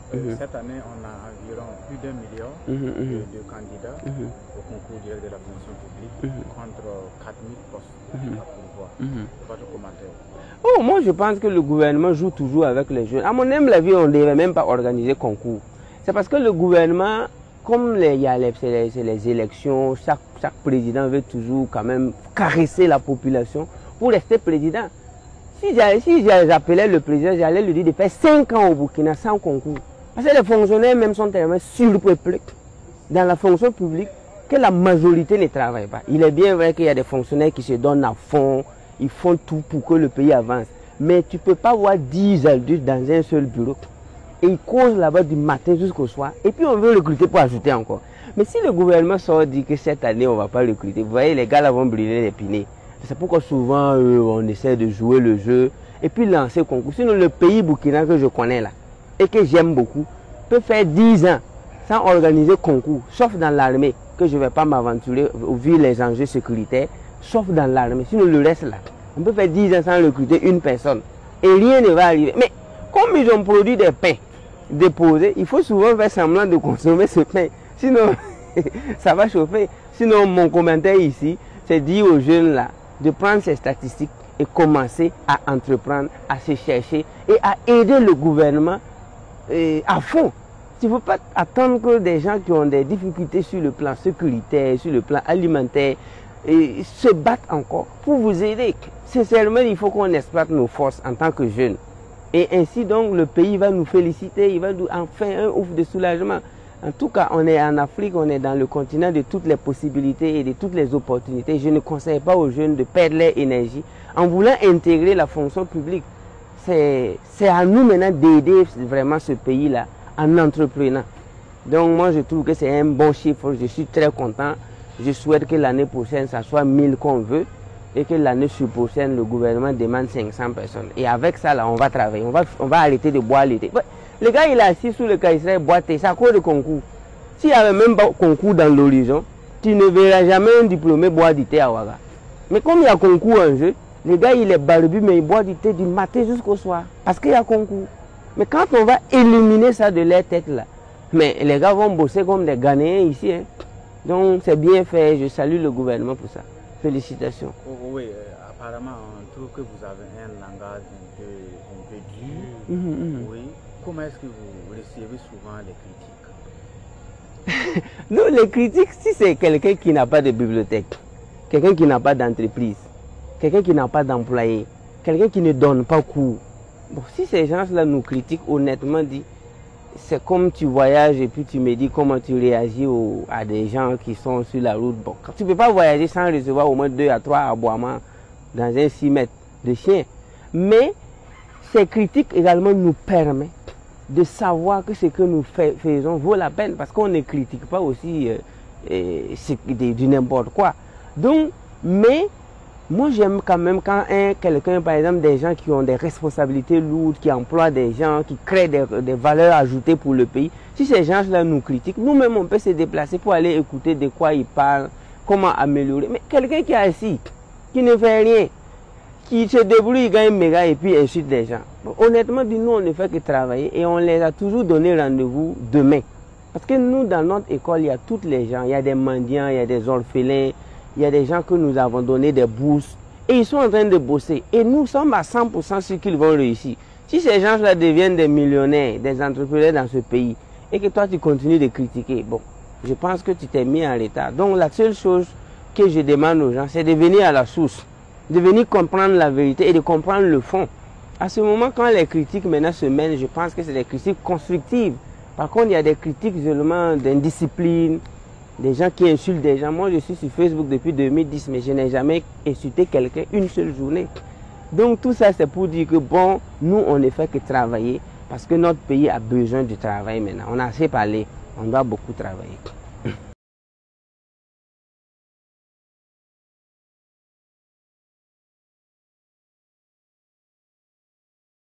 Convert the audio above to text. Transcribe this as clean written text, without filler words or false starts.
Cette année, on a environ plus d'1 million de candidats au concours direct de la fonction publique contre 4000 postes à pourvoir. Votre commentaire? Oh, moi, je pense que le gouvernement joue toujours avec les jeunes. À mon humble avis, on ne devait même pas organiser concours. C'est parce que le gouvernement, comme il y a les élections, chaque président veut toujours quand même caresser la population pour rester président. Si j'appelais le président, j'allais lui dire de faire 5 ans au Burkina sans concours. Parce que les fonctionnaires même sont tellement surpeuplés dans la fonction publique que la majorité ne travaille pas. Il est bien vrai qu'il y a des fonctionnaires qui se donnent à fond, ils font tout pour que le pays avance. Mais tu ne peux pas voir 10 adultes dans un seul bureau. Et ils causent là-bas du matin jusqu'au soir. Et puis on veut recruter pour ajouter encore. Mais si le gouvernement sort dit que cette année on ne va pas recruter, vous voyez, les gars là vont brûler les pinets. C'est pourquoi souvent on essaie de jouer le jeu et puis lancer le concours. Sinon le pays Burkina que je connais là et que j'aime beaucoup peut faire 10 ans sans organiser concours, sauf dans l'armée, que je ne vais pas m'aventurer vu les enjeux sécuritaires, sauf dans l'armée. Sinon le reste là, on peut faire 10 ans sans recruter une personne et rien ne va arriver. Mais comme ils ont produit des pains déposés, il faut souvent faire semblant de consommer ce pain. Sinon, ça va chauffer. Sinon, mon commentaire ici, c'est dire aux jeunes là de prendre ces statistiques et commencer à entreprendre, à se chercher et à aider le gouvernement à fond. Il ne faut pas attendre que des gens qui ont des difficultés sur le plan sécuritaire, sur le plan alimentaire, se battent encore pour vous aider. Sincèrement, il faut qu'on exploite nos forces en tant que jeunes. Et ainsi donc, le pays va nous féliciter, il va nous enfin un ouf de soulagement. En tout cas, on est en Afrique, on est dans le continent de toutes les possibilités et de toutes les opportunités. Je ne conseille pas aux jeunes de perdre leur énergie en voulant intégrer la fonction publique. C'est à nous maintenant d'aider vraiment ce pays-là en entreprenant. Donc moi, je trouve que c'est un bon chiffre. Je suis très content. Je souhaite que l'année prochaine, ça soit 1000 qu'on veut et que l'année prochaine, le gouvernement demande 500 personnes. Et avec ça, là, on va travailler. On va arrêter de boire l'été. Le gars, il est assis sous le caïsraël boité, c'est à cause de concours. S'il y avait même pas concours dans l'horizon, tu ne verras jamais un diplômé boire du thé à Ouaga. Mais comme il y a concours en jeu, le gars, il est barbu, mais il boit du thé du matin jusqu'au soir. Parce qu'il y a concours. Mais quand on va éliminer ça de leur tête là, mais les gars vont bosser comme des Ghanéens ici. Hein. Donc c'est bien fait, je salue le gouvernement pour ça. Félicitations. Oui, apparemment on trouve que vous avez un langage un peu dur. Oui. Comment est-ce que vous recevez souvent les critiques? Nous, les critiques, si c'est quelqu'un qui n'a pas de bibliothèque, quelqu'un qui n'a pas d'entreprise, quelqu'un qui n'a pas d'employé, quelqu'un qui ne donne pas cours. Bon, si ces gens-là nous critiquent, honnêtement dit, c'est comme tu voyages et puis tu me dis comment tu réagis à des gens qui sont sur la route. Bon, tu ne peux pas voyager sans recevoir au moins 2 à 3 aboiements dans un 6 mètres de chien. Mais ces critiques également nous permettent de savoir que ce que nous faisons vaut la peine parce qu'on ne critique pas aussi du n'importe quoi. Donc, mais moi j'aime quand même quand quelqu'un, par exemple des gens qui ont des responsabilités lourdes, qui emploient des gens, qui créent des valeurs ajoutées pour le pays, si ces gens-là nous critiquent, nous-mêmes on peut se déplacer pour aller écouter de quoi ils parlent, comment améliorer. Mais quelqu'un qui est assis, qui ne fait rien, qui se débrouille, il gagne méga et puis insulte les gens. Bon, honnêtement, nous, on ne fait que travailler et on les a toujours donné rendez-vous demain. Parce que nous, dans notre école, il y a tous les gens. Il y a des mendiants, il y a des orphelins, il y a des gens que nous avons donné des bourses. Et ils sont en train de bosser. Et nous sommes à 100% sûrs qu'ils vont réussir. Si ces gens-là deviennent des millionnaires, des entrepreneurs dans ce pays, et que toi, tu continues de critiquer, bon, je pense que tu t'es mis en retard. Donc, la seule chose que je demande aux gens, c'est de venir à la source, de venir comprendre la vérité et de comprendre le fond. À ce moment, quand les critiques maintenant se mènent, je pense que c'est des critiques constructives. Par contre, il y a des critiques seulement d'indiscipline, des gens qui insultent des gens. Moi, je suis sur Facebook depuis 2010, mais je n'ai jamais insulté quelqu'un une seule journée. Donc, tout ça, c'est pour dire que, bon, nous, on ne fait que travailler parce que notre pays a besoin de travail maintenant. On a assez parlé, on doit beaucoup travailler.